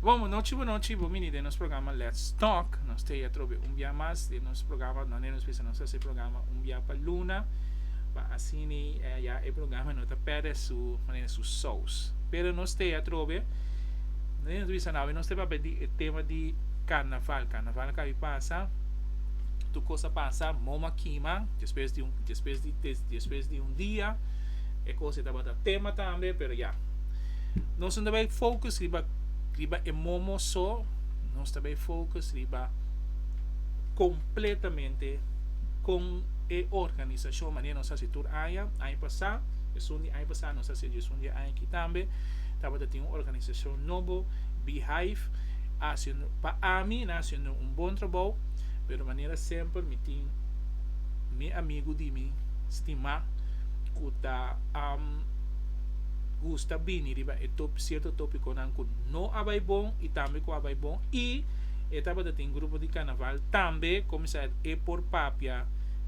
boa noite, bom menino de nosso programa Let's Talk. Nós temos um dia mais de nosso programa, não é nos pensa nosso esse programa um dia para Luna, para assim já é programa não tá perde su maneira su sous. Pero nós temos trobe, não nos pensa não, nós temos o tema de Carnaval, Carnaval que passa, tu coisa passa, moma quima, depois de um dia, é coisa da tema também, pero já. Nós não devemos focus riba e momo só, nós também focus riba completamente com a organização, maneira nossa setor aí passar, aí passar nossa setor aí aqui também, estava tendo uma organização nova, Beehive, haciendo para a mim, haciendo um bom trabalho, pero maneira sempre me tem meu amigo de mim, estimar, que tá gusta bini riba e certo tópico nan kun no abay bom e também com abay bom e etapa da tem grupo de carnaval também começar e por Papia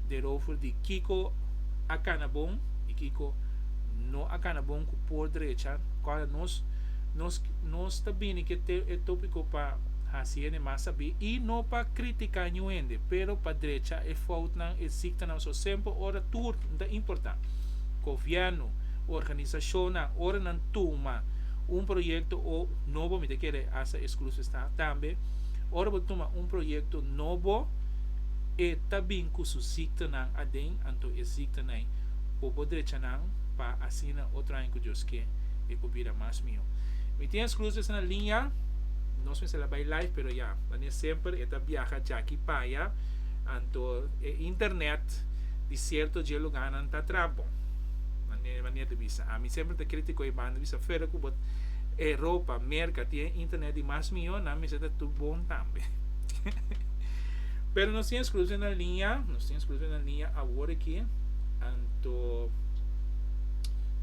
de rover de Kiko a canabon e Kiko no a canabon com por direita qual nós tá bini que é tópico para haciene massa bi e não para criticar nenhum pero para direita é falta nan é sicta não só sempre ora tur da importante governo organização ora não toma projeto ou novo me quer essa exclusiva está também ora toma projeto novo e também com o sicta não adem anto e sicta não o poder não para assinar outra em que Deus quer e cobrir mais meu me tem exclusivas na linha nós vamos lá by live pero já mas sempre é viaja já aqui para anto internet de certo de lugar não está trabalhando maneira de visa. A mim sempre te critico e banda visa fera que bot Europa, merca, tem internet e mais milhão, na mim está tudo bom também. Pero nós temos exclusivo na linha, agora aqui, então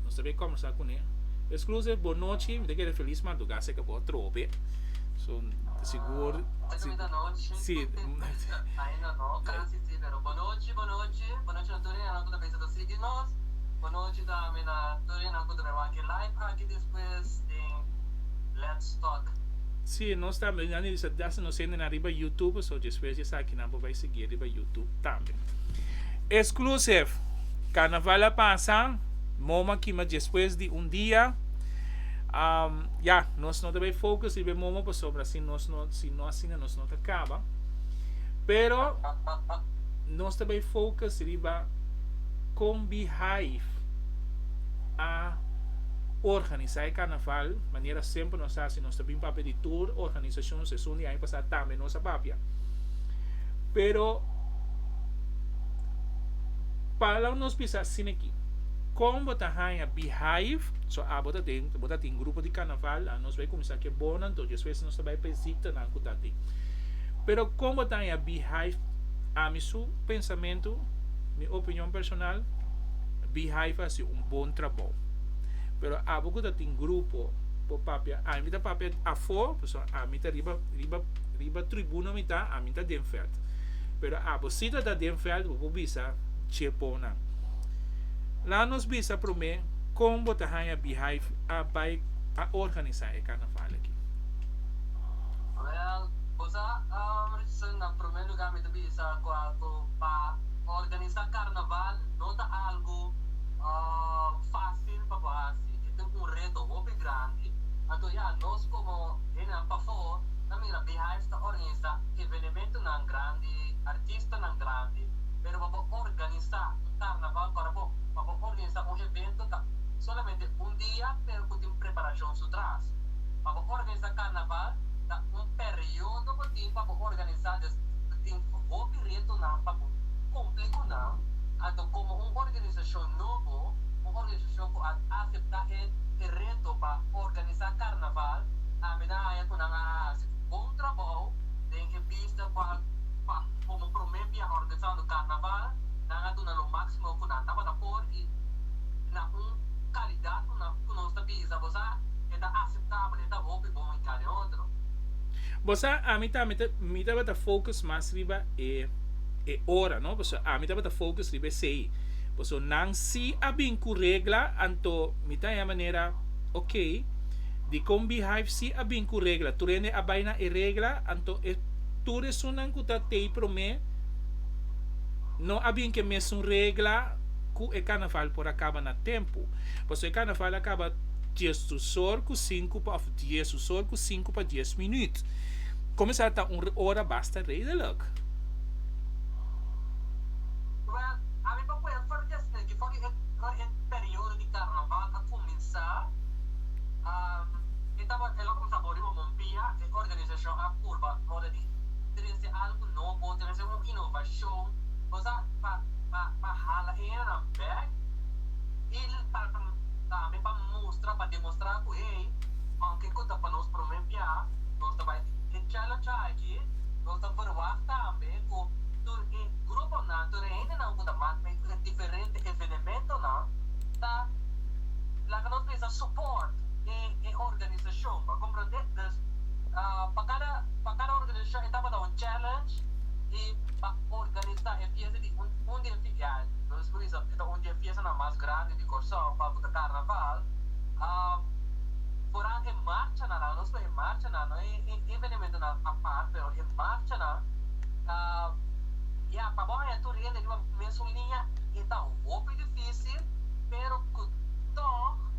nós também conversar com ele. Exclusivo, boa noite, me quero feliz madrugada, sei que vou trobe. So, seguro. Da noite. Sim. Ainda não, graças a Deus. Boa noite, Antônio, não toda vez do seguir nós. Boa noite da minha Torina, não toda aqui live aqui depois de Let's Talk. Sim, nós também, nós temos na riba YouTube, so depois já sabe que não vai seguir riba YouTube também. Exclusive, Carnaval passa, moma que mas depois de um dia, nós não também focus e moma para sobre assim nós não acaba, pero nós também focus riba com Beehive a organizar o carnaval, maneira sempre nós fazemos, nós também papel de tour, organização, se une aí passar também nossa papia. Pero para nós pensar assim aqui, como botar a Beehive, só a botar tem grupo de carnaval, nós vai começar que é bom, então às vezes nós vai pesita na cuidade. Pero como botar a Beehive, a meu pensamento, minha opinião personal, Beehive faz bom trabalho. Pero a pouco tem grupo por Papia, a mim Papia a fora, a mim riba tribuna mim a mim Denfeld. Pero a você da Denfeld, vou bisa chepona. Lá nos bisa para mim como botar a Beehive a organizar o carnaval aqui. Well, bosa na primeiro lugar me bisa com para organizar carnaval não tá algo fácil para fazer. Tem reto muito grande. Então, nós como para fora, na minha Beehive está organizar evento não grande, artista não grande, mas para organizar carnaval, para organizar evento solamente dia, pero com preparação atrás. Para organizar carnaval, tá período de tempo para organizar tem muito reto não para complicado não. Então, como organização nova, organização que aceitar reto para organizar carnaval, a minha é com bom trabalho, tem que vista para como prometer a organização do carnaval, na no máximo que não estava por e na qualidade que nós visa, você é aceitável, é bom em cada outro. Você a mim tá focus mais riba hora, não? Porque a mim tá focus riba sei. Porque não se abin com regra, anto mita é a maneira ok de combi hive si a bem com regra tu rende a baina e regra anto e tu resunan ku ta tei pro me não há bem que mesmo regra que o carnaval por acaba na tempo pois o carnaval acaba 10 do sol com 5 para 10 do sol com 5 para 10 minutos começar a estar uma hora basta redelijk. Well, a mim papo é for just que foi o período de carnaval a começar. Então, ela começa a abrir uma mompia e organização a curva, hora de ter algo novo, ter uma inovação, coisa para hala em na back, ele para também para mostrar, para demonstrar que ei, aunque conta para nós prometer, nós vai challenge aqui, nós verwacht também com grupo na ainda não conta mais diferente evento não, tá lá que nós precisa support e organização, para compreender, para cada organização estava dar um challenge e para organizar a fiesta de dia fica, nós por isso então dia fiesta na mais grande de Corsão para o Carnaval, porém em marcha na nós em marcha na não é evento na parte, pero em marcha na para bom é tudo ainda de uma mesma linha então um pouco difícil, pero que to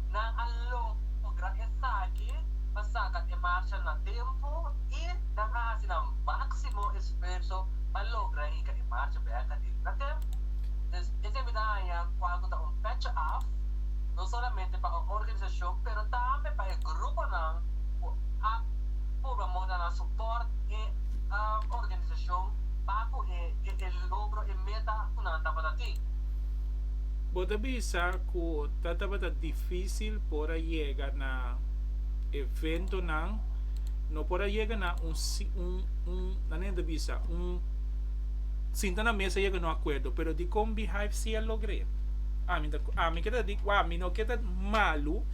na logra essa aqui passar a marcha na tempo e na assim na máximo esforço para lograr a marcha bem na tempo. Esse me dá quando tá patch off não somente para a organização, mas também para o grupo não a por moda na suporte e a organização para o logro e meta que não estava daqui. Bota bisa ku tataba difícil para llegar na evento nang no para llegar na nanenda bisa sinta na mesa llega no acuerdo pero de combi hive si logré a mí queda di a mí no queda malu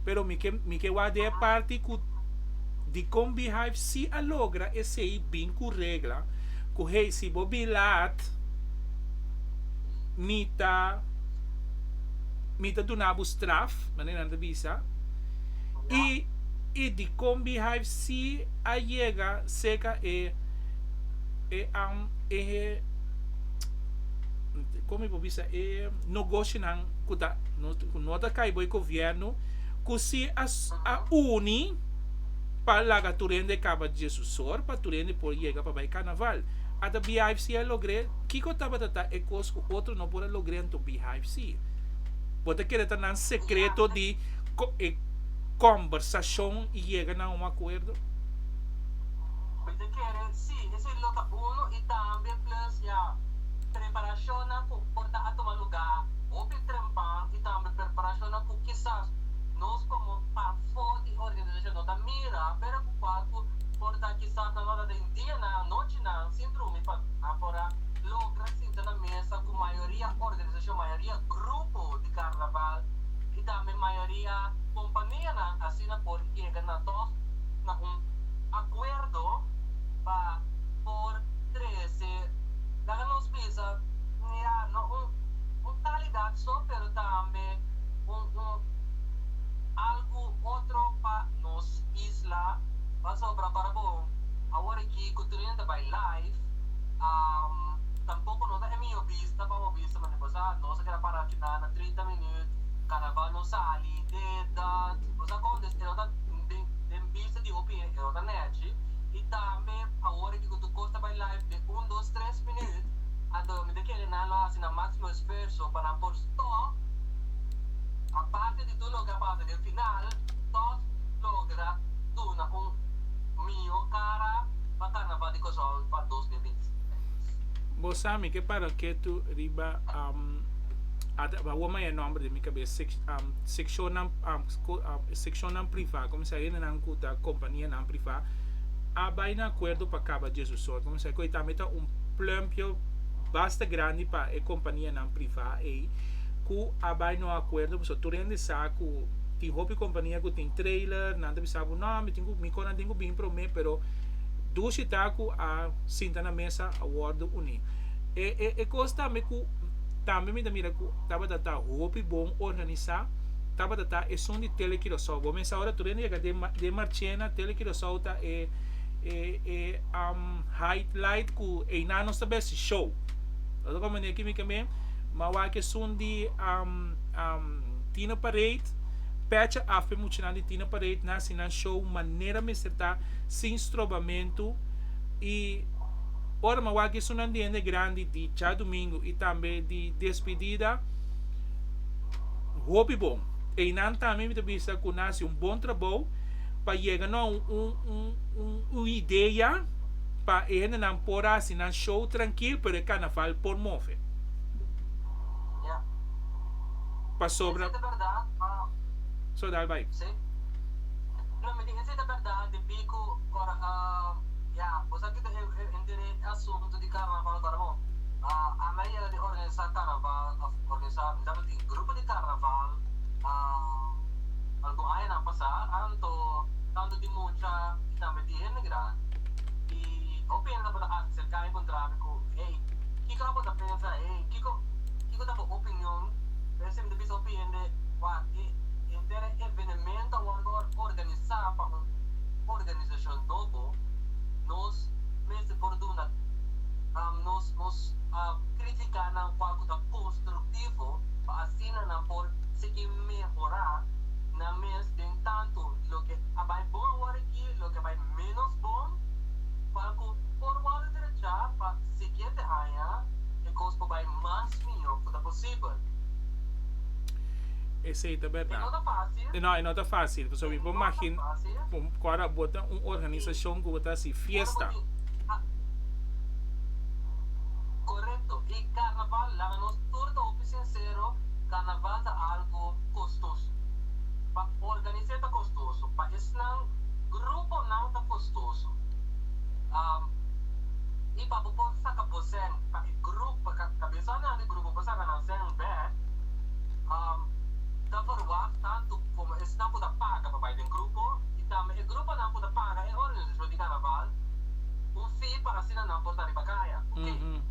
pero mi que wa de parte ku de combi hive si logra esse bem com regra ku hey si bobilat mita donava straf, maneira de visa, e de combi hive si a chega seca como eu visa negócio não kuda nota cai boi governo que se a uni para laga turende acaba de Jesus para turende por chega para vai carnaval a da beehive si a logre kiko tava tata e cos outro não pode lograr to beehive si pode querer estar num secreto de conversação e chega a um acordo. Pode querer, sim, esse é o local uno e também plus a preparação na porta a tomar lugar, ou trempar e também preparação na quizás nós como para forte organização da mira, pero qual porta quizás na hora de dia na noite na síndrome para logra sinta na mesa com maioria organização, maioria grupo de carnaval e também maioria companhia na assina por chegar na todos na acordo para por 13 lá nos precisa no qualidade só pero também algo outro para nos isla para sobra para bom agora aqui continuando by live tampoco não é minha vista para vista mas não se quer parar aqui na 30 minutos carnaval não sali da cosa quando está em vista de opinião eu da net e também agora que tu costa by live de 1, 2, 3 minutos então me daquele na assim na máximo esforço para por stop a parte de tudo que passa no final todos logra tu na mio cara para carnaval de Corsão para 2020. Bosami que para que tu riba a uma é nome de minha cabeça section não privada como se aí não cuta companhia não privada a vai na acordo para acabar Jesus só como se coita meta plano basta grande para a companhia não privada e que a vai no acordo porque tu rende saco tem roupa companhia que tem trailer nada bisa não me conan tenho bem para mim pero do chitaco a sinta na mesa a word uni e costa me ku também me da mira ku tava roupa bom organizar taba data é som de telekirosol. Bom, essa hora tu chega de marchena telekirosol tá highlight ku e na nossa best show. Todo como nem aqui também, mas o que som de tina parade, pecha after muito de tina parade na sina show maneira me certa sem estrobamento e ora mas o que som de grande de já domingo e também de despedida hobby bom. E não também me vista que nasce bom trabalho para chegar a uma ideia para ele não pôr assim um show tranquilo para o carnaval por move. Yeah. Para sobre. Essa é a verdade. So dal vai. Sim. Não, mas essa é a verdade. Pico, yeah, você que entende assunto de carnaval agora, bom. A maioria de organizar carnaval, organizar, dapat grupo de carnaval, algo ay na pasar, tanto di mucha, também di negra. E open na para acercar encontrar ko, hey, kiko ako da pensa, hey, kiko da opinion, pensa me bisa opinion de what intere evento ou organizar para organização novo, nos meses por duna nos criticar ng pagkuta construtivo para assim na por seguir melhorar na mes din tanto lo que vai bom agora aqui lo que vai menos bom para que por agora direita para seguinte ano e coisa vai mais melhor que possível. Essa é a verdade. Não é fácil. Não, não é fácil. Você me imagina, agora bota uma organização que bota assim fiesta. Correto. E carnaval, lá nos turno o sincero, carnaval é algo custoso. Para organizar é custoso. Para esse grupo não é custoso. E para o saca você, para o grupo, cabeça não é grupo, para saca não ser bem, dá para tanto como esse não pode pagar para o grupo, e também o grupo não pode pagar é organização de carnaval, fee para assinar não pode dar para caia. Ok?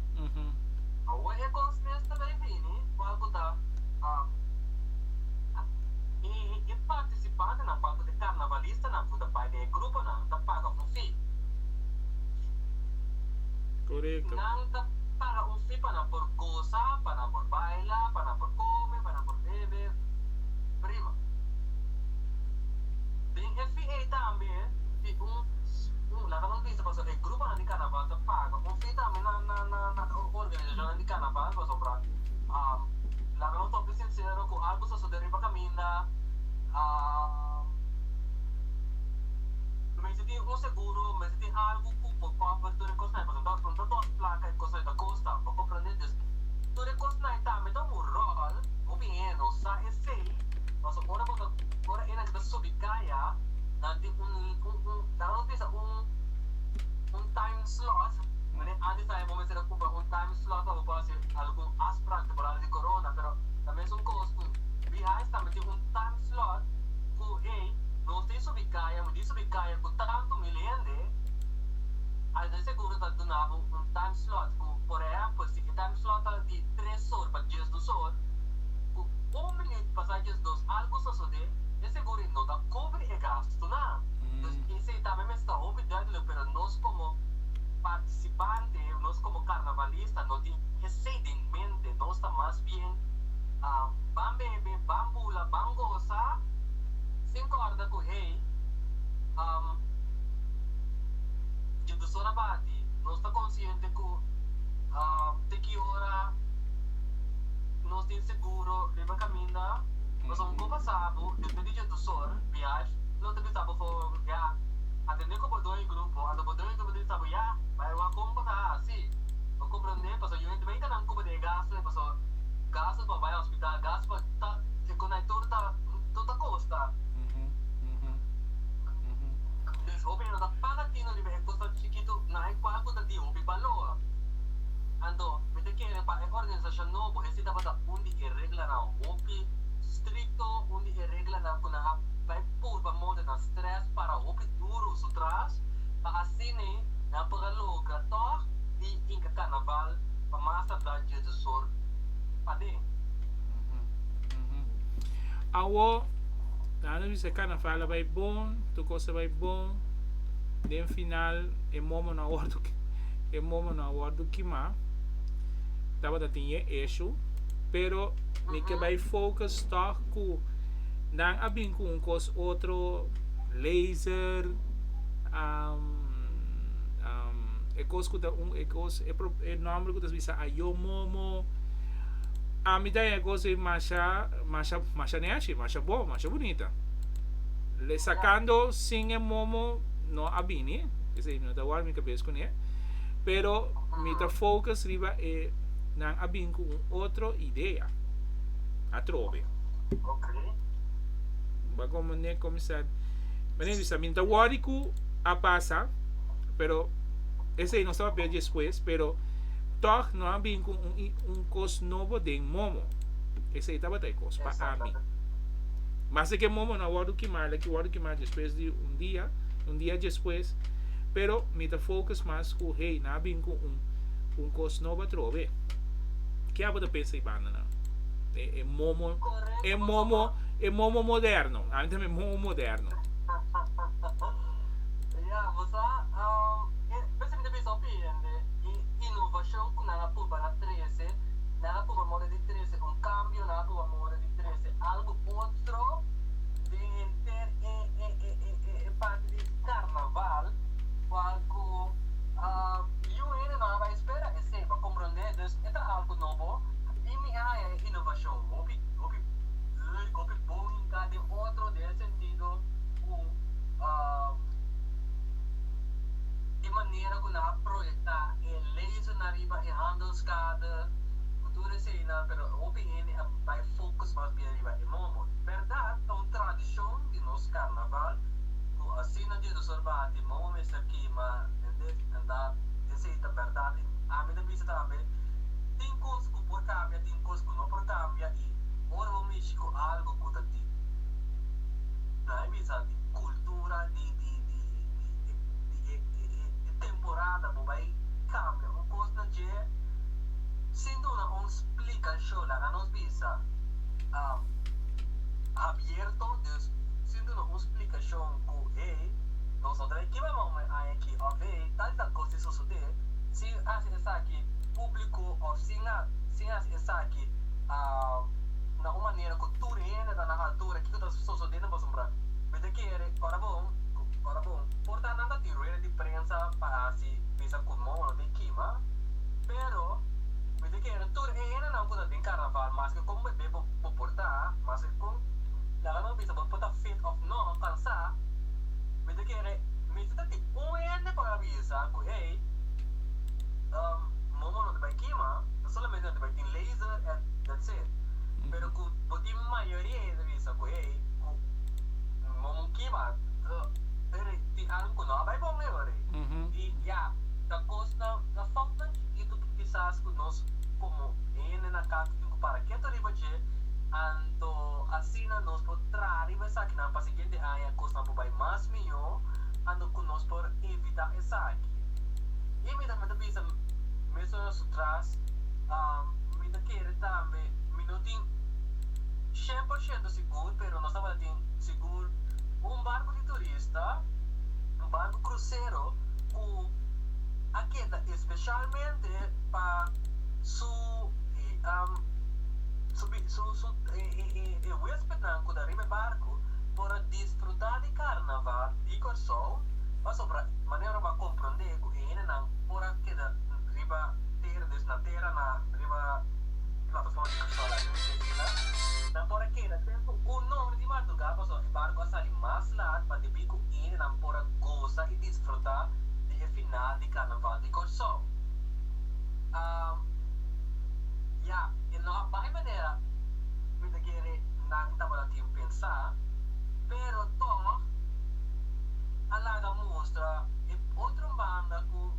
O e-consumers também vini, qual tá e participante na qual de carnavalista na puta pai de grupo não tá paga fee. Correto. Não tá paga fee para por gozar, para por bailar, para por comer, para por beber, prima. Bem FA também de lá não precisa passar o grupo de carnaval tá paga fee também na organização de carnaval para sobrar lá não estou sincero com algo só deriva caminha mas se tem seguro mas se tem algo por cobertura costa para então pronto todas placas costa da costa para compreender isso tudo costa também então o rol o bem não sai esse mas agora é na subir caia nanti não precisa time slot, antes tayo momento na kuba time slot o base algo aspirante para de corona, pero também são custos. Behind também tem time slot, ku não tem subicaya, não tem subicaya ku tanto milhões, aí seguro tá donado time slot, ku por exemplo, se time slot de 3 horas para 10 horas, ku 1 minuto passar 10 algo só de, é seguro não dá cobre e gasto na. Ese también me está olvidando, pero nos como participante, nos como carnavalista, no tiene en mente, no está más bien van bebe, van bula, van goza, sin guarda con hey, yo de sorabati, no está consciente que de que hora no está inseguro, le va a caminar, mas un poco pasado, desde que yo de sor, viaje, não te pensava for já atender como dois grupo ando por dois grupos estava já vai uma compra tá assim vou compreender passou eu também não como de gasto passou gasto para vai ao hospital gasto para tá se conector tá toda costa des open não tá pagatino de ver costa chiquito na é qual tá de open valor ando me te quer para a organização novo esse tava da onde é regra não open stricto onde é regra não com a vai por modo na stress para o duro so tras para assim na pagaloga to di inka carnaval para massa da dia de sor pade awo na visa carnaval vai bom, tu coisa vai bom, no final é momo na hora do é momo na hora do que má, tava da tinha eixo, pero me que vai focus tá com nang abing com cos outro laser ekos ko da ekos e nome ko das bisa ayo momo a mi da ekos e masha neashi masha bonita le sacando sin e momo no abini que se no da war mi cabeza con e pero mi ta focus riba e nang abing com outro ideia a trove Okay. ba como ne comisar mas bisa minta wariku a pasa pero ese no estaba bem después, pero toch no había un cos novo de momo. Esse estava de cos para mim. Mas é que momo na hora que mais depois de um dia depois, pero me da focus mais com hey, na habia com cos novo trove. Que aba da pensa e banana. É momo, é momo moderno. Ainda é momo moderno. Yeah, pensa que deve sorprender inovação que na puba na 13, na puba mora de 13, cambio na puba mora de 13, algo outro de parte de carnaval, algo eu ainda não vai esperar, é sempre compreender, então é algo novo, e me há inovação, opi bom em cada outro de sentido, de maneira que na projetar e laser na riba e handelscada cultura cena pero opinião vai focus mais bem riba e momo verdade é uma tradição de nosso carnaval o assina de dos orbati momo mesmo aqui mas andar esse é verdade a mim também também tem coisas que por cambia tem coisas que não por cambia e ora o México algo que tá de na misa de cultura de temporada vai cambia uma coisa que sendo uma explicação lá na nossa visa aberto sendo uma explicação que hey nós aqui vamos aqui ok tal coisa sucede se essa aqui público ou se essa aqui na uma maneira que tu rende na altura que tu está sucedendo vamos lembrar mas que é ora bom portanto nada de ruído de prensa para se bisa como de quima pero me de que era tur não coisa de carnaval mas que como bebe por portar mas com la não bisa por portar fit of no cansar me de que era me está tipo ende para bisa que hey momo no de vai quima solamente de vai tem laser and that's it pero que botim maioria de bisa que hey momo quima di anong ko na, vai bom melhor e já da costa da falta e do quizás que nós como na casa para que tu riba che ando assina nós por trás riba sa que na para seguinte a costa por vai mais melhor ando com nós por evitar essa aqui e me dá muito bisa mesmo nós traz me dá querer também minutinho 100% seguro pero nós estava seguro barco de turista, barco cruzeiro, aquela especialmente para huésped da riba barco para desfrutar de carnaval e corso, mas sobre maneira para compreender que ainda não por aquela riba terra na riba plataforma de corso na por aquela tempo o nome de madrugada passou o barco a sair mais lá para de bico e não por gozar e desfrutar de final de carnaval de corso e não vai maneira me da querer não estava aqui pensar pero to alaga mostra e outra banda que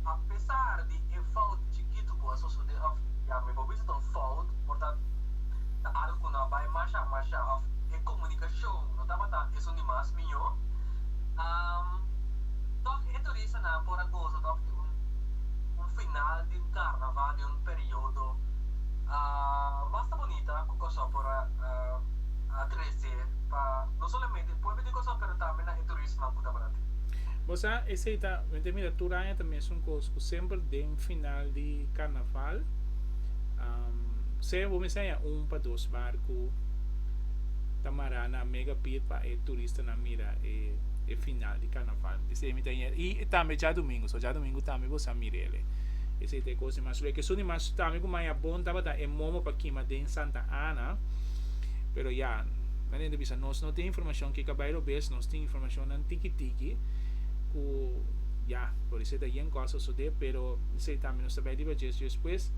apesar de falta chiquito com a sociedade me vou visitar falta portanto Você aceita, mira, Turanha também é um coisa que sempre tem final de carnaval. Sempre vou me para dois barcos. Tamarana, mega pit para turista na mira e final de carnaval. E também já domingo, só já domingo também você mira ele. Esse é coisa mais que só mais também como é bom tava é momo para quima de Santa Ana. Pero ya, maneira bisa nós não tem informação que acabar o bes, nós tem informação nan tiki-tiki ku ya, por isso daí em coisa só de, pero sei também nós sabe de depois.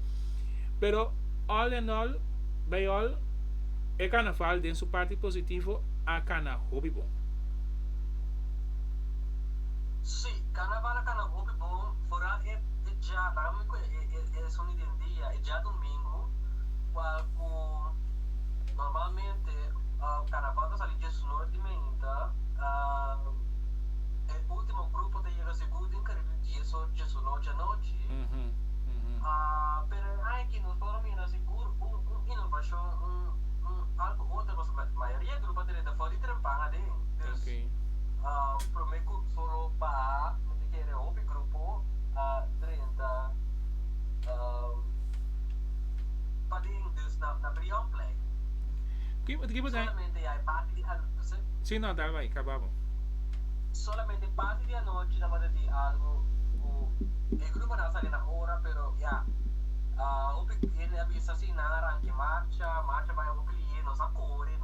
Pero all in all, by all é carnaval tem sua parte positiva a cana hobby bom. Sì, carnaval a cana hobby bom, fora è già, la sono in dia, è già domingo, qualcuno normalmente carnaval sali già su nordimenta, è l'ultimo gruppo degli seguiti in Caribbean già su noce a noce, per anche non sono meno sicuro un'innovazione algo outro mas a maioria do grupo da fora trampanga de Ok. prometo solo para me que era o grupo 30 para dus na Brion Play Que você solamente hai parte di sim, não, dá vai, acabamos. solamente parte di noche da parte di algo il gruppo non sale na ora però ya o ele avisa assim na arranque marcha vai o cliente non sa corre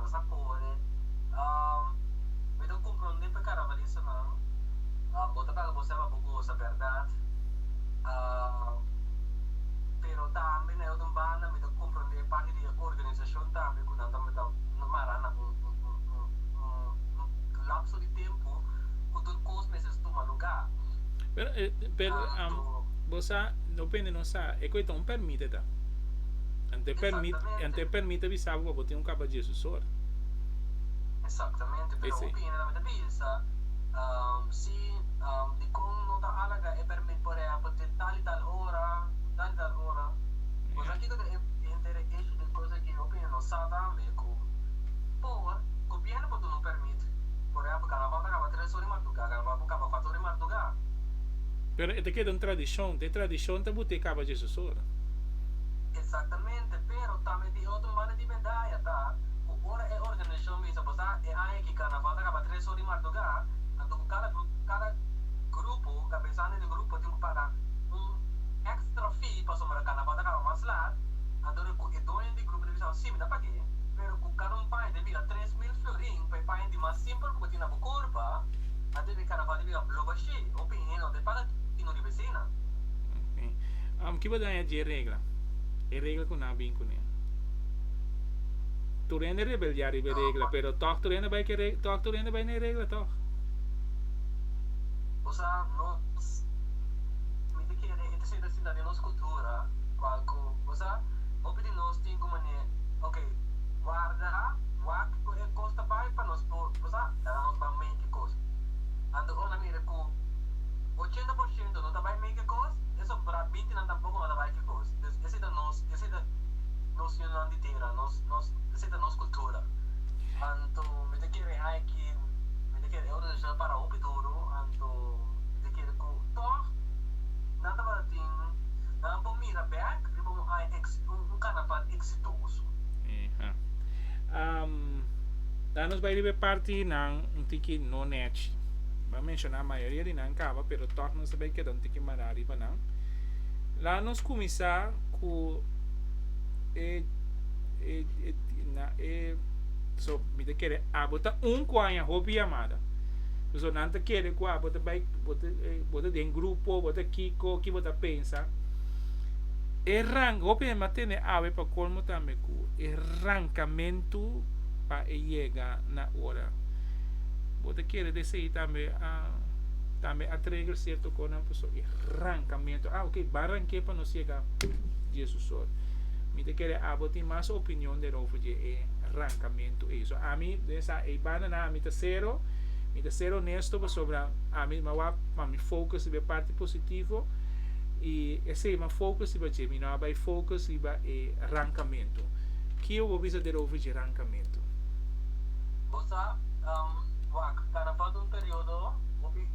me do compreender per Karnaval isso não bota para você uma boa verdade pero também é uma banda me do compreender parte de organização também quando também no marana lapso de tempo quando os meses toma lugar Pero você depende não sabe, é coisa não permite tá. Ante permite avisar para botar cabo de Jesus. Exatamente, pero opinione la mia pensa se di con non da alaga e per me por exemplo tal ora cosa che è interessante di cose che opinione non sa da me poi copiare poi non permette por exemplo Karnaval acaba 3 ore madrugada Karnaval acaba 4 ore madrugada Pero te queda uma tradição, de tradição te botar cabo de Jesus. Exatamente, pero também di outro mano di medaglia tá ora è organizzazione misa posa e anche che Karnaval acaba 3 ore madrugada então cada grupo cabeçane de grupo tem que pagar extra fee para somar Karnaval acaba mais lá então o dono de grupo deve ser sim dá para quê pero com cada pai deve ir 3.000 florin para pai de mais simples porque tem na curva a deve Karnaval deve ir logo cheio opinião de para tino di vicina que vai dar de regra? É regra com na bem com ele. Tu rende rebelliare a regra, pero toch tu rende vai que toch tu rende vai na regra toch. Osa no mi te chiede e te sei da cidade nos cultura qualco osa opi di nos tem como ne ok guarda e costa pai para nos osa da nos ba make cost ando ona mire com 80% não tá vai make cost eso para 20 não tampouco não tá vai que cost esse da nos não de terra esse da nos cultura anto me te chiede aqui me te chiede ora já para opi duro anto me te chiede com toch nada para tin não por mira back e bom carnaval exitoso Danos vai ribe parte ng tiki no net. Vai mencionar a maioria de não cava, pero toch não sabe que don't tiki marari pa não. Lá nos começar com so me te querer bota coanha hobby amada. So não te querer bota de grupo, bota kiko, que bota pensa. Hobby matene ave para colmo também com arrancamento para chegar na hora. Bota querer descer também a trigger certo com a pessoa arrancamento. Ok, barranque para não chegar Jesus. Me te querer botar mais opinião de novo de arrancamento isso. A mim dessa banana a mim te ser honesto sobre a mim me focus sobre parte positiva e esse me focus sobre de mim não vai focus sobre arrancamento. Que eu vou dizer de novo de arrancamento. Bosa Wak, carnaval de un periodo,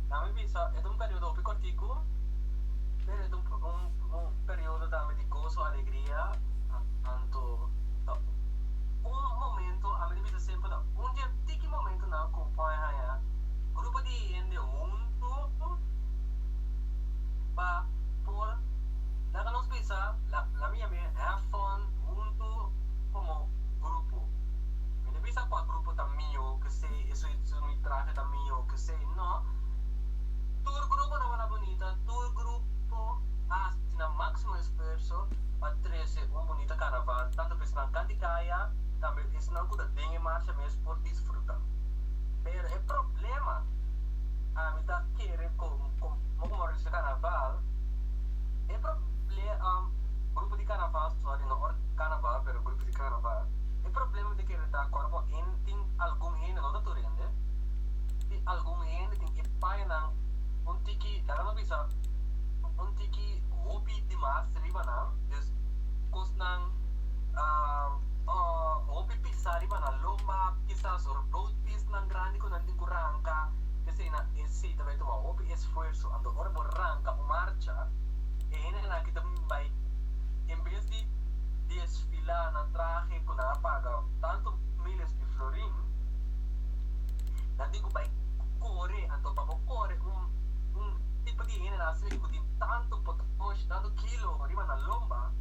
nami bisa, é um período opi cortico, pero é um período também de gozo, alegria, anto, um momento, a mim bisa sempre, um dia, tiki momento na acompanha, grupo de gente junto, pa, por, la que nos bisa, la mia have fun, junto, como grupo. Me bisa qua grupo tamio, che se, isso mi traje tamio, che se, no, tour grupo na una bonita, tour grupo, sina máximo esforço, para trazer uma bonita carnaval, tanto para na canticaya, também é não que tem marcha mesmo por desfrutar. Pero o problema, a mim tá querendo como organizar carnaval, é problema, grupo de carnaval, sorry, não carnaval, pero grupo de carnaval, é problema de querer dar corpo em tem algum ene não tá torrendo, tem algum ene tem que pai não um tiki, cara não bisa, um tiki hobby demais, riba não, dus kos nang hobby pisar riba na lomba, quizás road piece nang grande ko nanding kurangka, kasi na esse também toma hobby esforço, ando ora borranca o marcha, e ene na kita bay, em vez de desfilar na traje ko na paga tanto miles de florin, nanding ko bay corre, ando papo corre un tipo di ene na sili ko din tanto push, tanto kilo riba na lomba,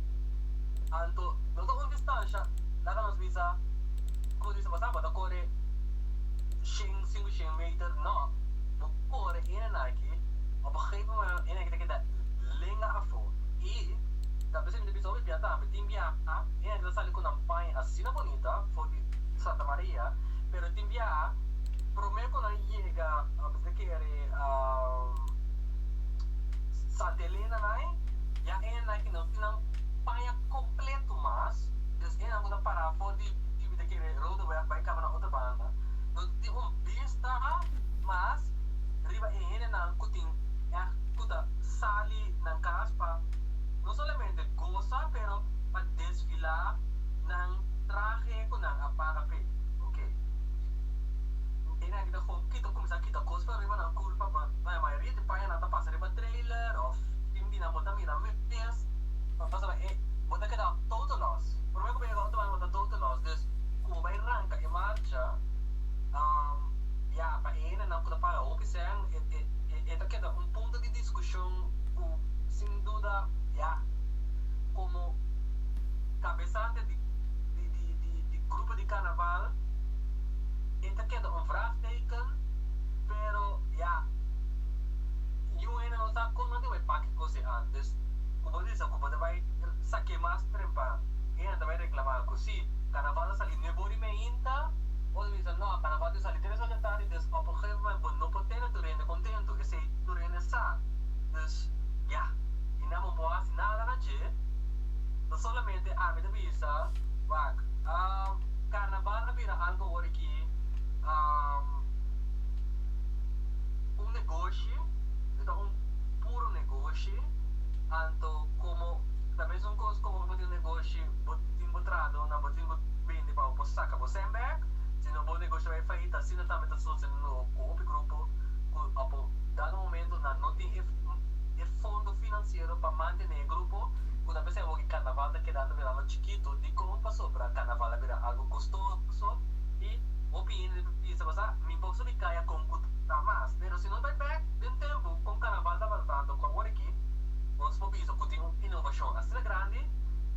anto não tô com distância, lá nos visa, como disse passava, da corre 500 meter, não, do corre ene na aqui, op een gegeven moment ene que kita lenga afo, e da pessoa me disse hoje piata, me timbia, ene que sale com ampanha assim bonita, foi de Santa Maria, pero timbia, prometo não chega, você quer Santa Helena nai, ya ena que não tinha panha completo mas, dus ena muna para for di vida que rodo vai cá na outra banda. No di vista mas riba ena na kuting kuta sali ng caspa, não somente goza pero pa desfilar ng traje ko ng aparape. Okay. Ena kita kita começar kita goza riba ng culpa ba, na maioria de panha na tapasa riba trailer of hindi na bota mira mes passa bota que dá total loss por mim como é que bota total loss dus como vai arranca e marcha para ena não pode pagar o que seja é que dá ponto de discussão sem dúvida como cabeçante de grupo de carnaval é que dá vraagteken pero eu ainda não sabe como vai pagar coisa antes como disse como vai saque mais trempa e ainda vai reclamar assim carnaval sali nebori meinta ou diz não carnaval sali 3 horas da tarde des op een gegeven moment não pode ter turene contento esse turene sa dus e não pode nada na che não solamente a vida bisa wak carnaval abira algo ora que negócio então puro negócio anto como também são coisas como botar negócio botin botrado na botin vende para o saca o sembec se não bom negócio vai falir assim também está só sendo no grupo apo dado momento na não tem fundo financeiro para manter o grupo quando a pessoa que carnaval está quedando virando chiquito de como passou para carnaval virar algo custoso e opinião de passar me posso ficar com mais pero se não vai back de tempo com carnaval está voltando com agora aqui vamos por isso que tem uma inovação assim grande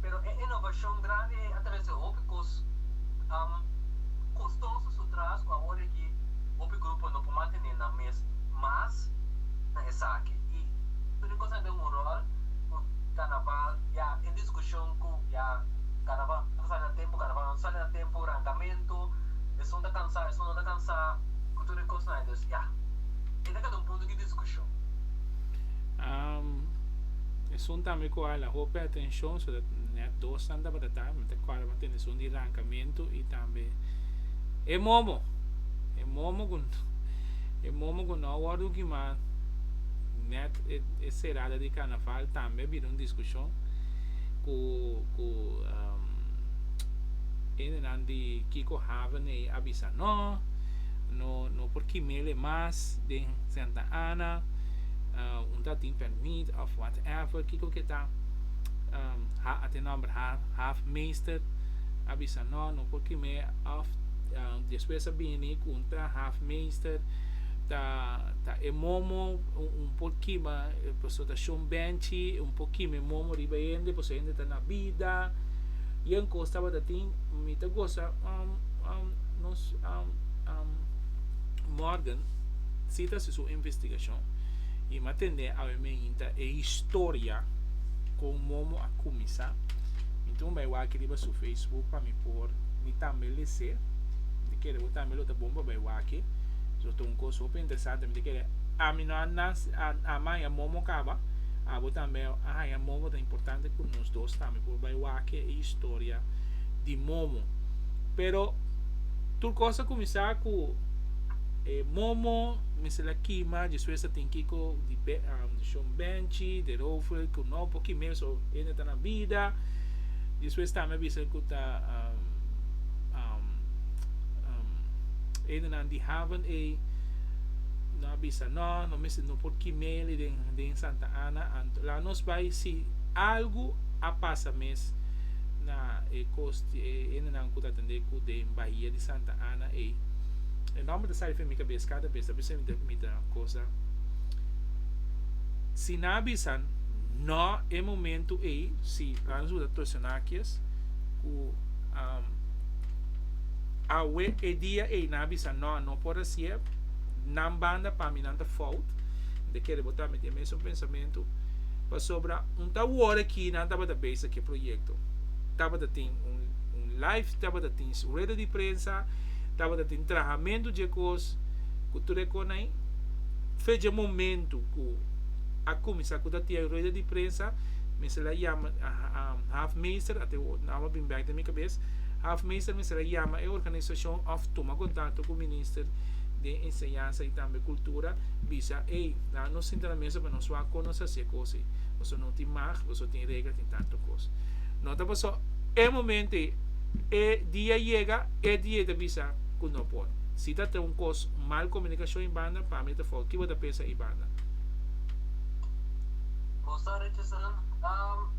pero é inovação grande através de ópicos custosos atrás com agora aqui o grupo não pode manter na mesa mas na essa aqui e tudo coisa tem rol o carnaval em discussão com carnaval não sai no tempo carnaval não sai no tempo arrancamento isso não está cansado tudo coisa não é dus esse é um ponto de discussão es un também com a roupa atenção so that net dos anda para dar mas claro manter um de arrancamento e também é momo com não hora que mais net é serada de carnaval também vira uma discussão com ele não de Kiko Haven e avisa não no porque mele mais de Santa Ana um tem permit of whatever kiko que tá até nome half meester abisa no porque me of depois bini conta half meester ta e momo pouquinho pessoa tá chum benchi pouquinho momo ribaende pessoa ainda tá na vida e ang costa ba dating mita gosta nos Morgan cita sua investigação e matende a emenda e história com momo a começar então vai lá que riba su Facebook para me por me também lecer de que eu também outra bomba vai lá que so tô coisa super interessante de que a mim a mãe a momo acaba a também a momo é importante com nós dois também por vai lá que história de momo pero tu coisa começar com momo misala kima de suesa tem kiko de chão benchi de rofle com não pouquinho mesmo so ainda tá na vida de suesa também bisa que tá ainda não de haven e não bisa não me no porque mele de Santa Ana lá nós vai se algo a passa mês na coste ainda não que tá atender com de Bahia de Santa Ana e nome da série foi minha cabeça cada vez me dá coisa se na avisan no é momento e se lá nos usa torcionáquias o a we e dia e na avisan não pode ser na banda para mim não fault de querer botar me mesmo pensamento para sobra tal hora aqui não estava da base aqui projeto estava da tem live estava da tem rede de prensa estava da tem tratamento de coisas que tu reconhece fez de momento que a começar com a tia rede de prensa me se la chama half minister até o nome bem back da minha cabeça half minister me se la chama a organização of toma contato com o ministro de enseñanza e também cultura visa lá nós sentamos para nós só conhecer as coisas você não tem mais você tem regra tem tanto coisa não tá só é momento é dia chega é dia de visa que não pode se tá tem coisa mal comunicação em banda para mim tá falta que você pensa em banda Moça Richardson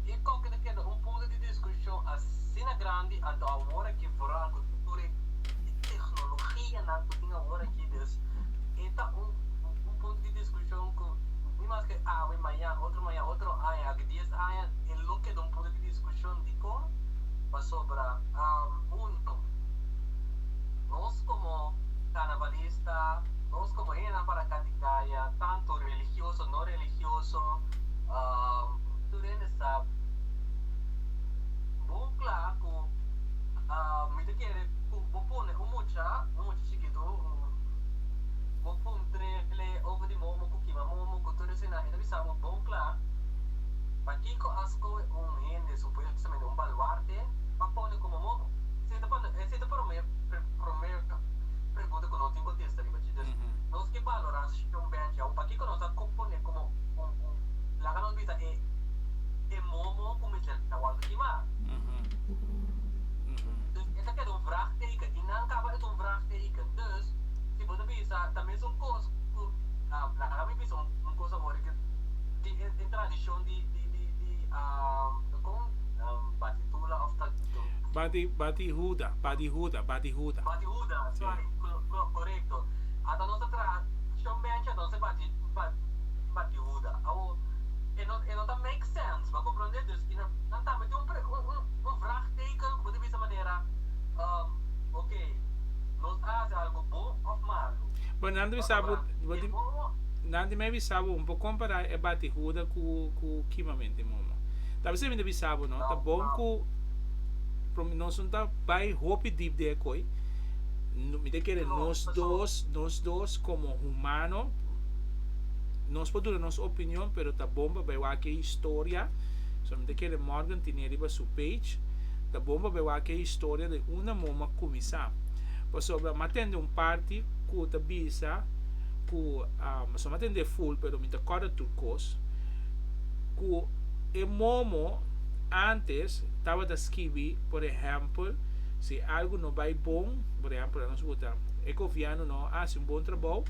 e qual que é ponto de discussão assim grande a hora que vorá cultura e tecnologia na cozinha hora que des então ponto de discussão com mais que amanhã outro amanhã que 10 anos é lo que ponto de discussão de como sobre nós como carnavalista nós como para candidaia tanto religioso não religioso tu sabe bom claro me te quer vou pôr muito chiquito vou pôr ele over de momo com tudo isso na ele sabe bom claro para quem que asco rende supostamente baluarte para pôr como momo se te prometo pergunta que não tem contexto ali mas nós que valoramos um bem já para quem que nós compõe como lá que nós visa é momo como se tá o que mais essa que é vraag teken e não acaba é vraag teken dus se você visa também são coisas lá que visa coisa agora que é tradição de com batitula of Batihuda, sorry, correcto. A nossa tradição bem a nossa batihuda. E não make sense, mas compreender dus não tá met vraagteken op deze maneira. Ok, nós faz algo bom ou malo. Bom, Nandi me sabe um pouco comparar é batihuda com quimamente momo. Talvez você me sabe não, tá bom com nós não tá vai hope deep de coi. Me de querer nós dois como humano nós podemos nossa opinião, pero tá bom para ver que história. Somente que Morgan tinha riba su page, tá bom para ver que história de uma moma começar. Por sobre matende party que tá bisa que só matende full, pero me tá corda turcos que momo antes estava da escrever, por exemplo, Se algo não vai bom, por exemplo, nós botar, o governo não faz um bom trabalho,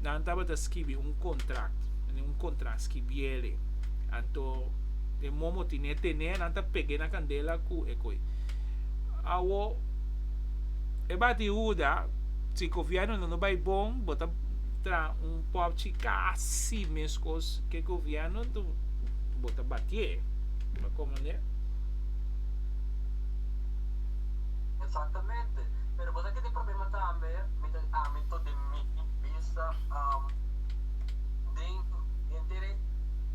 não estava a escrever um contrato que viele. Então, de momo tinha tener, não está pegando na candela com o coi. Awo, é batiuda, se o governo não vai bom, bota um povo de casi mesmo que o governo bota bater. Como né? Exatamente. Pero você que tem problema também, me to de mim, visa, de entere,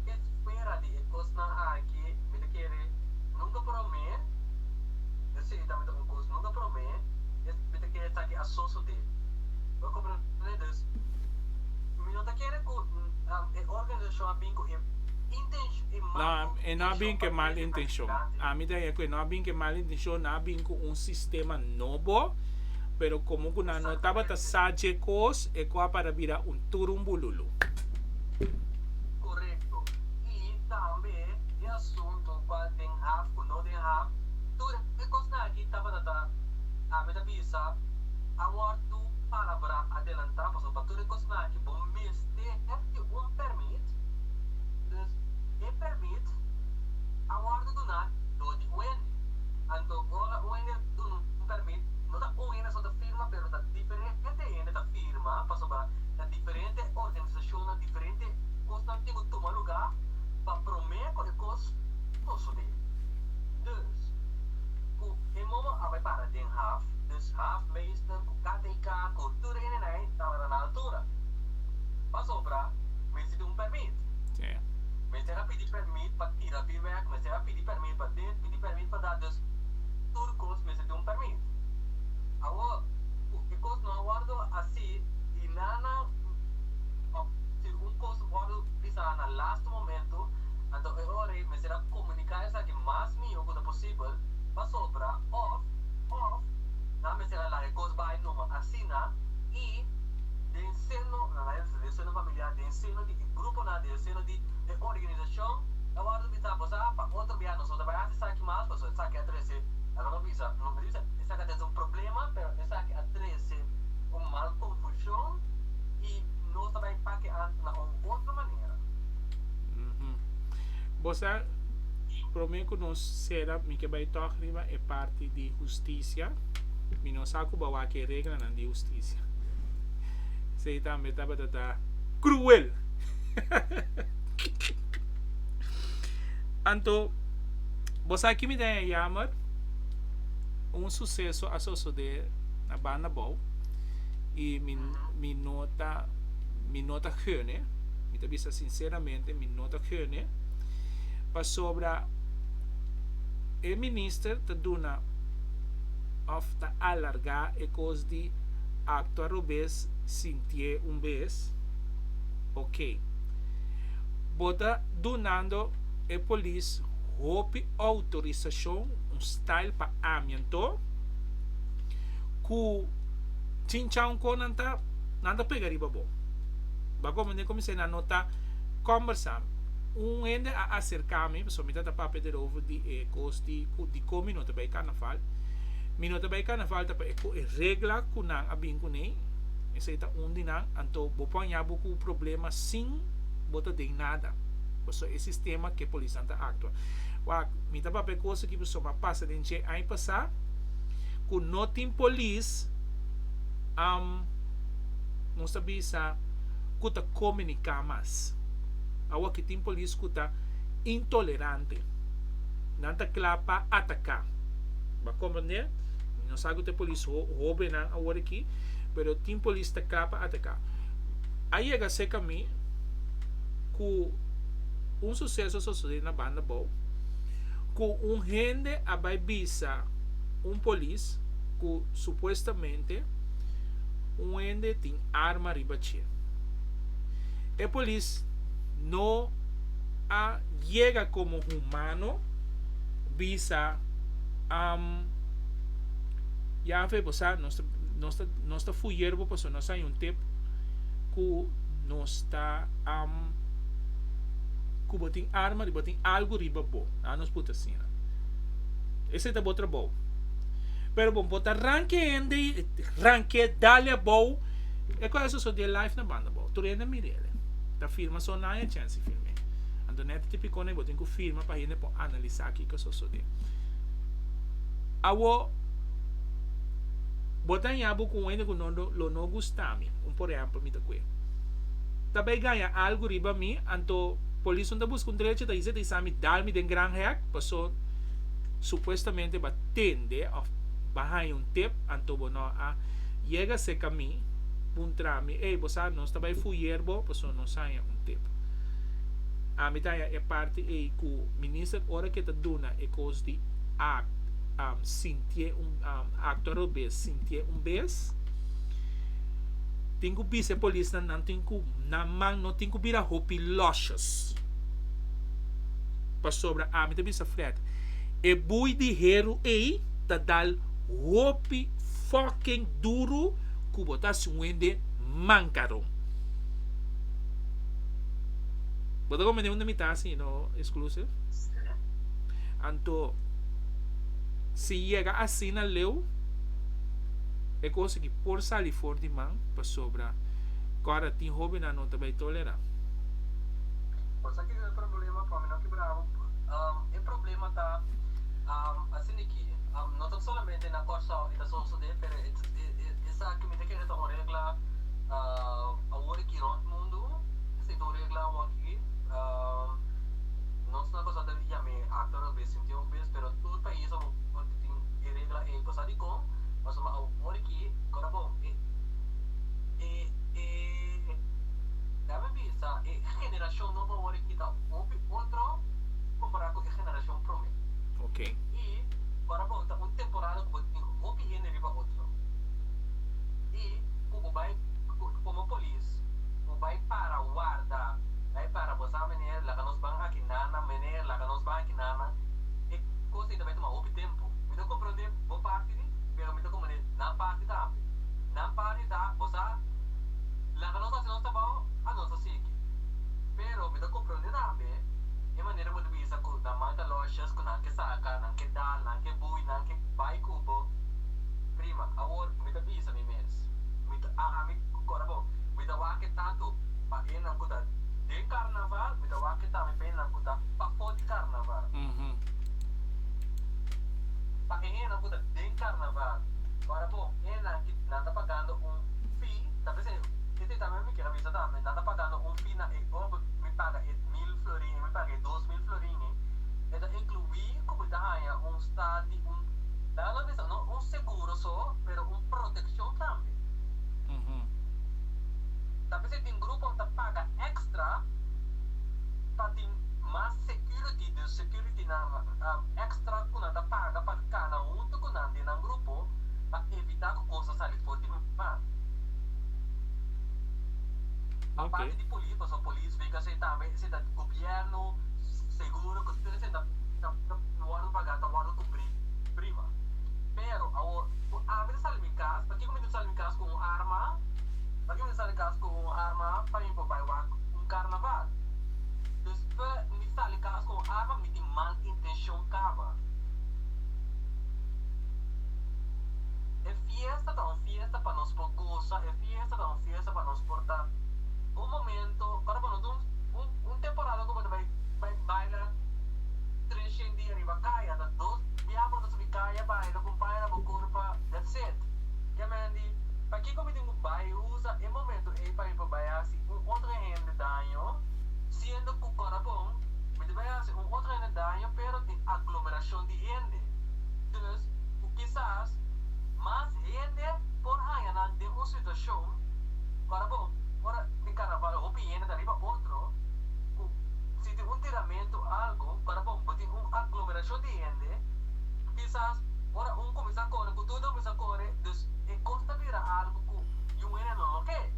espera de ecos na aqui, me te querer, nunca promete, eu sei também tô com coisa, nunca promete, me te querer estar aqui a soço de, eu compreendo isso, me não te querer com, organização a bingo, não, não há bem que mal intenção. A mim daí é que não há bem que mal intenção, não há bem com um sistema novo, pero como que não estava a saber coisas, é para virar um turumbululu. Correto. E também, o assunto qual tem half, ou não tem half, tudo é coisa na aqui estava a meta visa, a warto para adelantar, para tudo é coisa na aqui, bom mês ter um permit, permite a warto do nada do de UN. Então, o UN do permite, não da UN só da firma, pero da diferente da firma, passou para da diferente organização, diferente constante toma lugar para prometer que coisas posso de. Dus, o momo vai para den half, dus half meester, com KTK, cultura e nem estava na altura. Passou para, mas de um permite. Sim. Mas era pedir permit para tirar feedback, mas era pedir permit para dentro, pedir permit para dados turcos, mas era um permit. Agora, o coisa não guardo assim, e nada, se um coisa guardo pisar na last momento, então agora, mas era comunicar essa que mais meu quando possível, para sobra, off, na mas era lá que coisa vai numa assina, e de ensino, de ensino familiar, de ensino de grupo, de ensino de organização, agora bisa bosa para outro dia nós vamos trabalhar essa aqui mais, pessoal, essa aqui é 13, agora não bisa, essa aqui tem um problema, pero essa aqui é 13, mal confusão e nós também paqueando na outra maneira. Você prometo que nós será que vai tocar é parte de justiça, mas não sabe como vai que regra na de justiça. Sei também estava cruel. Então, você aqui me dá chamar um sucesso associado na banda boa e me nota gene, me te visa sinceramente, me nota gene para sobre o ministro te dona of ta alargar e coisa de actuar o vez sentir vez, ok. Bota donando a polícia roupa autorização style para amianto que chinchão com nada pegaria babo. Bago me comecei a notar conversar ainda a acercar-me, somente a papel de novo de coisa de como minuto vai Karnaval. Minuto vai Karnaval tá para regra que não abin com nem esse é dinang então vou apanhar com problema sem bota de nada. So, esse sistema que a polícia está atua. Me dá para coisa que pessoa passa de gente aí passar que não tem polícia não sabe se que tá comunicar mais. Agora que tem polícia que tá intolerante. Não tá claro para atacar. Vai compreender? Não sabe que a polícia rouba na agora aqui, mas tem polícia tá claro para atacar. Aí é que caminho que um sucesso sucedido na banda boa, que gente vai bisa polícia que supostamente gente tem arma ribatia. A polícia não chega como humano bisa já foi passar nós fugindo para nós aí tempo que nós está que botem arma e botem algo riba bom. Nós puta assim. Esse é o trabalho. Pero bom, bota ranke dalha bom. É com isso só de live na banda bom. Tu ainda mirele. Da firma só não é chance filme. Ando net típico né, botem com firma para gente analisar aqui que só de. Awo botar em abo com ele que não gostame. Por exemplo, me tá com também ganha algo riba mi, anto polícia não busca direito da isa de exame dar-me den gran hack, passou supostamente batende of bahay um tip, anto bono a chega se kami puntrami, bosa não está bem fuyerbo, passou não sai um tip. A mitaya é parte que o ministro ora que tá duna é coisa de act sentir actor bes sentir bes tenho bisa polícia não tenho na mão não tenho bira hopi lochas para sobra me tá bisa flat e bui de hero tá dal hopi fucking duro que botar se wende mancaron botar como nenhum me tá assim no exclusive anto se chega assim na leu é coisa que por sair fora de mão para sobra agora tem hobby na não também tolerar Pois aqui é o problema para mim não que bravo o problema tá assim que não tão somente na costa e da source de pero essa que me tem que ter uma regra a hora que rond mundo essa é uma regra aqui não só coisa da minha me actor bem sentir bem pero todo país tem regra é coisa de com mas uma hora que agora bom dá-me vista geração nova hora que tá outro comparado com a geração promete ok e agora bom tá temporada que tem outro gênero para outro e o vai como polícia o vai para guarda vai para você maneira lá que nós vamos aqui nana maneira lá que nós vamos aqui nana e coisa também toma outro tempo me dá compreender boa parte pero me dá compreender na parte da você lá que nós fazemos trabalho a nossa psique pero me dá compreender também e maneira muito bisa com na manta lojas com que saca não que dá não que bui não que vai cubo prima agora me dá bisa me mês me dá me agora bom me dá o que tanto para ir na cuida de carnaval me dá o que também para ir na cuida para fora de carnaval para ir na cuida de carnaval agora bom que não está pagando fee tá pensando que também me quer avisar também não está pagando fee na me paga 1.000 florins me paga 2.000 florins então incluir como está aí estado dá uma visão não seguro só pero proteção também tá pensando tem grupo que paga extra para ter mais security na extra que não paga para cada que não tem no grupo para evitar que coisas saem fora de a parte de polícia, a polícia fica assim também, se dá governo, seguro, que você não vai pagar, não vai cumprir, prima. Pero, a vezes sai em casa, para que como sai em casa com arma, para que sai em casa com arma, para ir para carnaval. Depois, me sai em casa com arma, me tem mal intenção cava. É fiesta para nós por goza, é fiesta para nós portar. Momento, para quando temporada como vai bailar 300 dias riba kaya, da dos biabo da subi kaya baila com baila com curva, that's it. Que mandi, para que como tem vai usa em momento para ir para bailar se outro rende danho, sendo que o corabom, me vai assim outro rende danho, pero tem aglomeração de gente. Então, o quizás mais gente por aí na de uma situação, corabom ora em carnaval o piena da riba outro se tem tiramento algo para bom tem aglomeração de gente quizás ora começa a correr com tudo começa a correr e costa vira algo que um ene não ok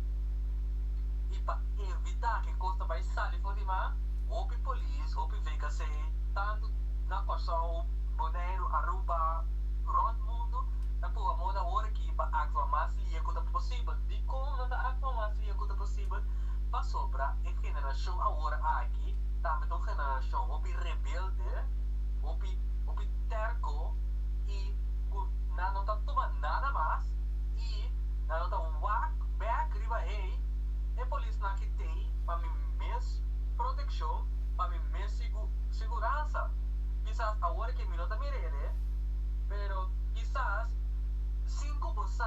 e para evitar que costa vai sair fora de mar ou polícia ou fica se tanto na passão boneiro Aruba rond mundo na pua moda hora que para actuar mais lia quanto possível de como não dá actuar mais lia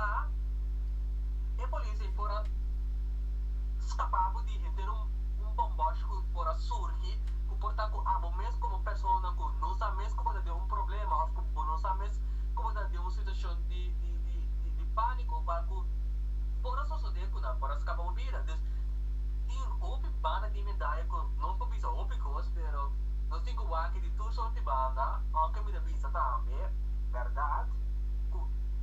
lá, a polícia fora escapava de ter bomboche que fora surgir, que portanto, mesmo como pessoa que não sabe mesmo como ter problema, ou que não sabe mesmo como ter uma situação de pânico, para que fora suceder que não, fora escapar a vida. Tem outra banda de medalha que não foi vista outra coisa, pero nós temos que ver que de tudo sorte banda, aunque me vista também, verdade,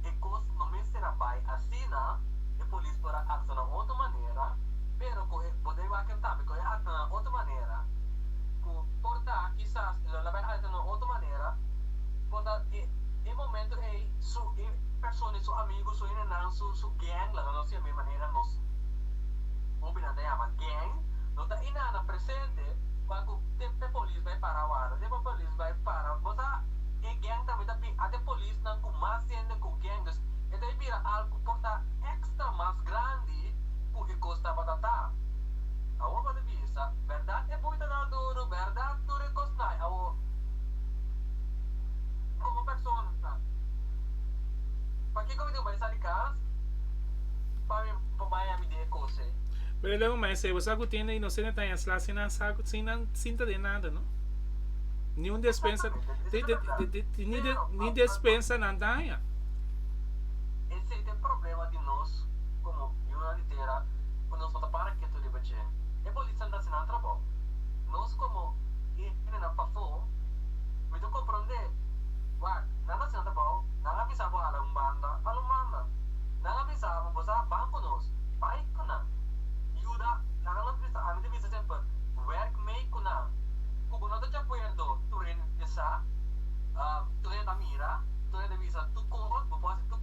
que coisa não me será bem assim, a polícia para agir de outra maneira, pero que pode ver que também que agir de outra maneira, que porta quizás ela vai agir de outra maneira, porta e momento é su pessoas, su amigos, su inenang, su gang, lá não sei a minha maneira nós uma gang, não está ainda presente, quando a polícia vai parar o ar, a polícia vai parar, você a gang também está a polícia não com mais gente com gang, então vira algo porta extra mais grande que custa para dar. A outra vista, verdade é muito duro, verdade tudo é custa, como pessoa, para que como vai sair casa, para me dizer coisa. Pero luego mais se você tiene inocente tá em lá sem cinta de nada, não? Nenhum despensa, nem despensa não dá. Esse é o problema de nós, como humanidade, quando nós voltamos para que tudo bem. E a polícia não está trabalho. Nós como na pafo, me do compreender, nada se trabalho, nada avisava a banda, nada avisava, você banco nós, vai com nada. Nakalang amin bisa sempre workmate ko na kung ano to puerto turin isa turin tamira turin de visa tu corro depois tu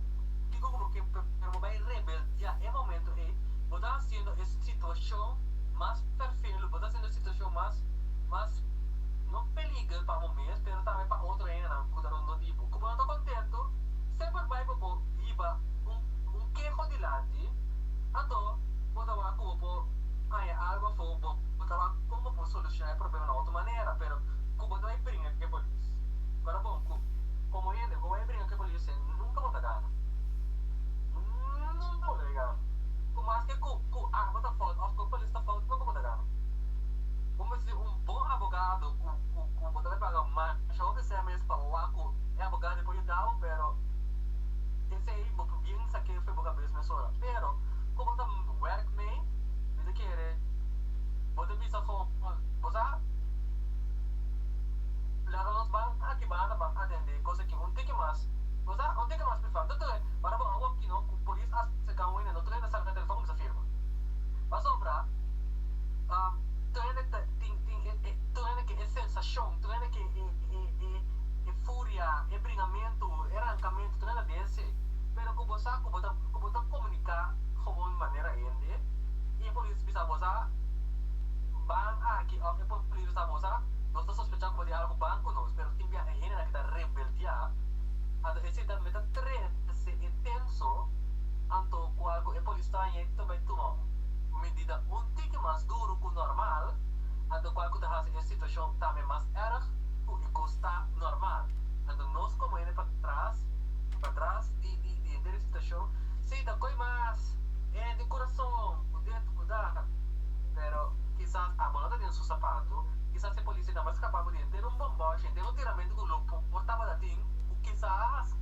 digo como que pero vai rebel ya é momento botar sendo essa situação mais perfeito botar sendo a situação mais não perigo para um mês pero também para outro ainda cuidar do tipo como não tô contento sempre vai para iba queijo dilante então botar uma cupo algo foi botava como posso solucionar o problema de outra maneira, pero como não é brincar que polícia. Agora bom, como ele, como é brincar que polícia, nunca vou dar. Não vou ligar. Como mais que bota foto, of que polícia tá falando, nunca vou dar. Como se bom advogado, bota vai pagar mais, já que seja mesmo para o aco, é advogado depois de dar, pero esse aí, bem saquei foi boca mesmo só. Pero como tá workmate de querer botar bisa com você lá nos aqui banda atender coisa que não tem que mais você não tem que mais prefer doutor para bom algo que não polícia se cão ainda não tem essa telefone essa firma mas sobra tu que é sensação tu que é fúria é brigamento é arrancamento tu desse pero que você comunicar como uma maneira ainda e a polícia bisa bosa bang aqui a polícia bisa bosa nós estamos sospechando que pode algo banco nós pero tem a gente que está rebeldia ando esse da meta três se intenso anto com algo a polícia aí também toma medida tique mais duro que o normal ando com algo da essa situação também mais erg o que custa normal ando nós como ele para trás de situação se da coi mais de coração pero quizás a bolota de su sapato quizás a polícia não vai escapar de ter bomboche ter tiramento com o portava da ting quizás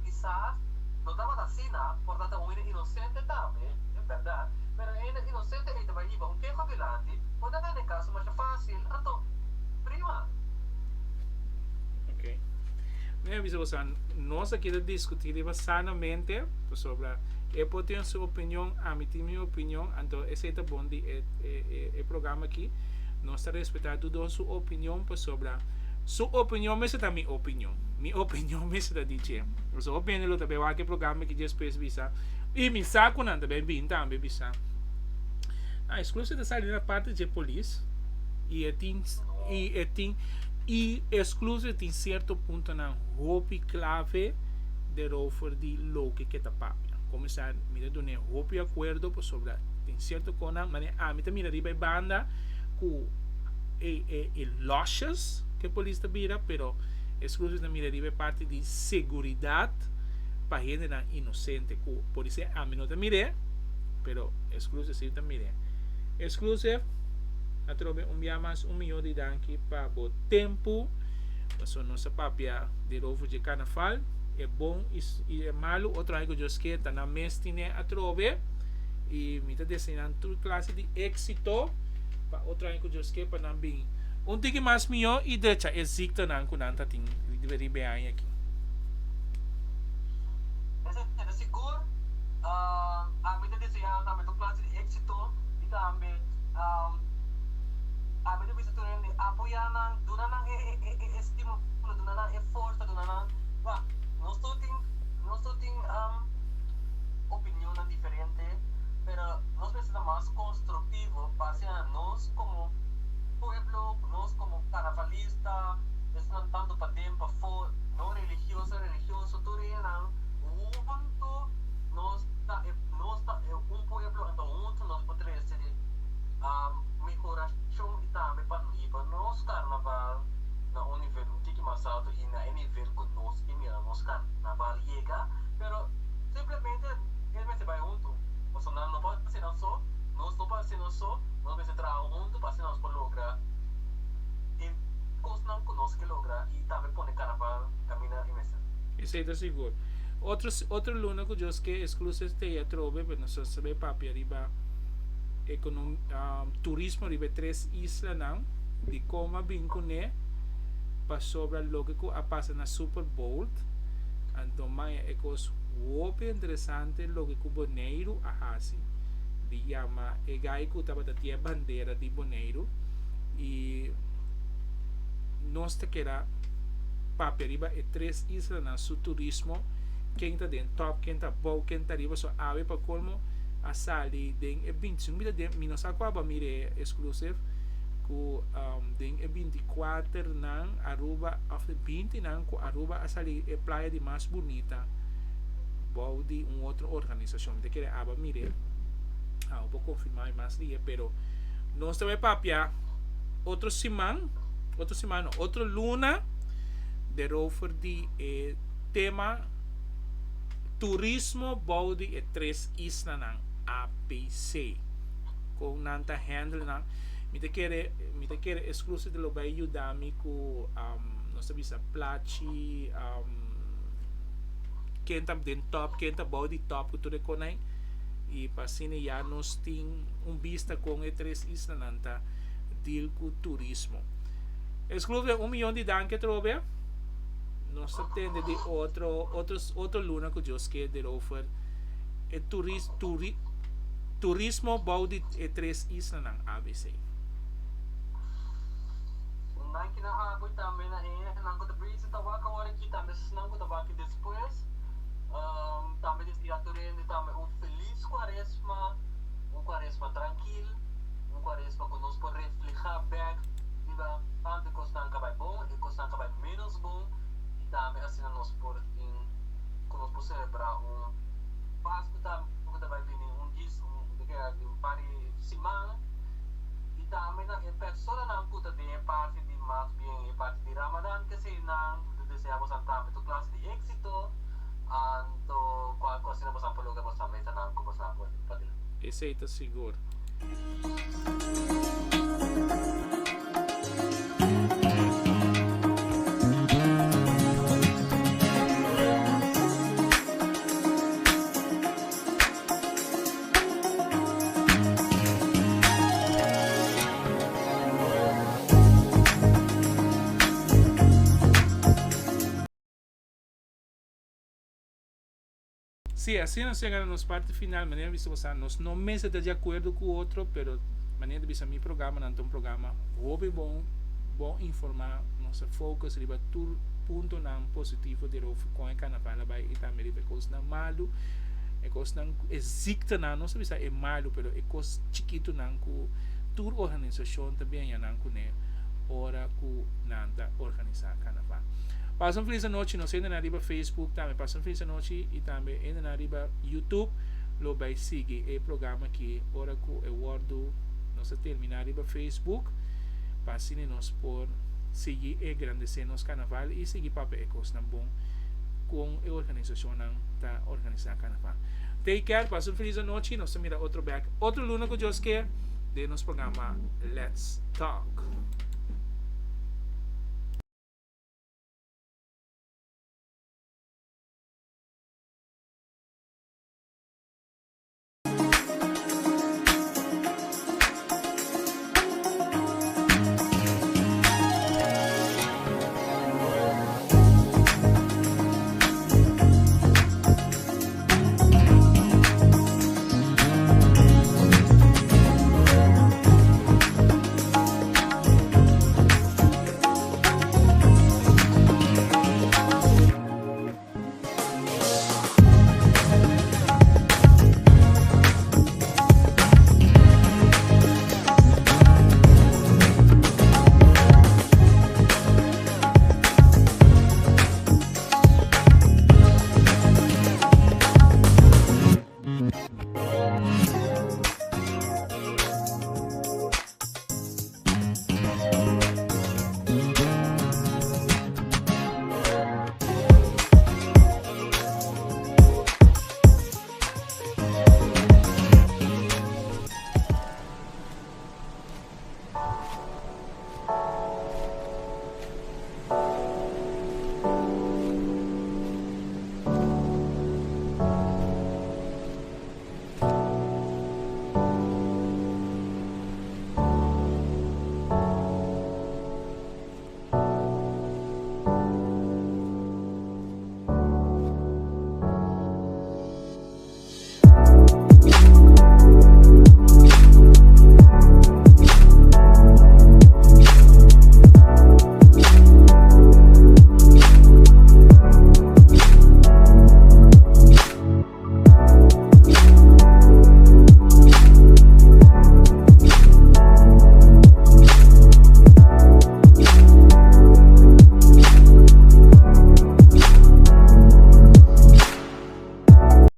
não estava assim portanto um inocente também é verdade pero ainda inocente ele vai ir queijo dilante pode dar em caso mais fácil então prima ok nós aqui discutir sanamente sobre eu tenho sua opinião, a minha opinião, então esse é bom de programa aqui. Nós estamos respeitando toda a sua opinião sobre sua opinião, mas também minha opinião. Minha opinião, mas também dizer. Sua opinião também é que programa que depois bisa e me saco não também bem também bisa. A exclusiva da saída da parte de polícia e exclusiva tem certo ponto na roupa clave de rover de lo que está Papia. Começar mira do né roupa e acordo sobre tem certo cona mas mira mira riba banda com lojas que a polícia vira pero exclusiva mira riba parte de segurança para gente na inocente por isso a mim não te mire pero exclusive sim te mire exclusive a trobe dia mais milhão de danke para o tempo so nossa papia de novo de Karnaval é bom e é malo outro algo que eu esqueci tá na mestine a trobe e me está desenhando toda classe de êxito para outro algo que eu esqueci para não bem tingui mais milhão e deixa existe não com nanta ting de bem aqui é seguro a medida desejar também do classe de êxito e também a medida bisa turun de apoiar na durante estímulo durante esforço durante nós tem opinião diferente pero nós precisamos mais construtivo para nós como pueblo nós como carnavalista não tanto para tempo for não religioso tudo é junto nós tá pueblo então junto nós podemos ser melhoração e também para nós carnaval na nível que mais alto e na nível que nós nós carnaval chega pero simplesmente ele se vai junto nós não pode ser só nós não pode ser só nós vamos trabalhar junto para nós por lograr e coisas não conosco que logra e também pode carnaval caminhar e mesa isso aí tá seguro outro luna que eu que exclusive te trove mas nós sabe papia riba turismo riba três islas não de como bem com né para sobre lógico a passa na Super Bowl então mais é coisa muito interessante lógico boneiro a hasi de chama é gaico tava da tia bandeira de boneiro e nós te queda papia riba é três islas na su turismo quem está dentro top quem está bom quem está riba só ave para colmo a sali den e 25 mil de minos aquaba mire exclusive ku den e 24 nang Aruba of the 20 nang ku Aruba a sali e playa de mais bonita bom de outra organização de que aba mire vou confirmar mais dia pero nós também papia outro semana outro luna de rover de tema turismo body e três islas ng APC kung nanta handle na mi te quere exclusive de lo bay ayudami ko no sabi sa plachi kenta din top kenta body top ko to rekonay e pasine ya nos ting vista com e três islas nanta deal ko turismo exclusive 1 milhão de danke trobe nós atende de outro luna que Deus quer de offer é turismo body e três islas ng ABC nang kinahabol também na nang ko tabi sa tawa ka wala kita mas nang ko tabaki depois também descriature de também feliz quaresma tranquilo quaresma que nos pode reflejar back diba tanto costan cabay bom e costan cabay menos bom também assim nós por conosco celebrar Páscoa também vai vir de pari semana e também na pessoa não cuida de parte de mais bem parte de Ramadan que se não desejamos também tu classe de êxito anto qual coisa não passamos pelo que passamos meta não como passamos para esse aí tá seguro Sí, así nos llegamos a la parte final, maneira visto nos não meses de acordo com o outro, pero maneira visto mi programa, não um programa bom informar, nosso foco riba tur ponto não positivo de rof com a Karnaval vai e também riba coisa não malu, é coisa não existe não sabe se é malu, pero é coisa chiquito não com tur organização também não com né hora com nada organizar Karnaval. Passam feliz noite, nós ainda na riba Facebook também, passam feliz noite e também ainda na riba YouTube, lo vai seguir o programa que ora com o wordo nós terminar riba Facebook, passine nós por seguir e agradecer nos Karnaval e seguir para ecos na bom com a organização da organizar Carnaval. Take care, passe uma feliz noite. Nós mira outro back, outro luna que Deus quer de nosso programa Let's Talk.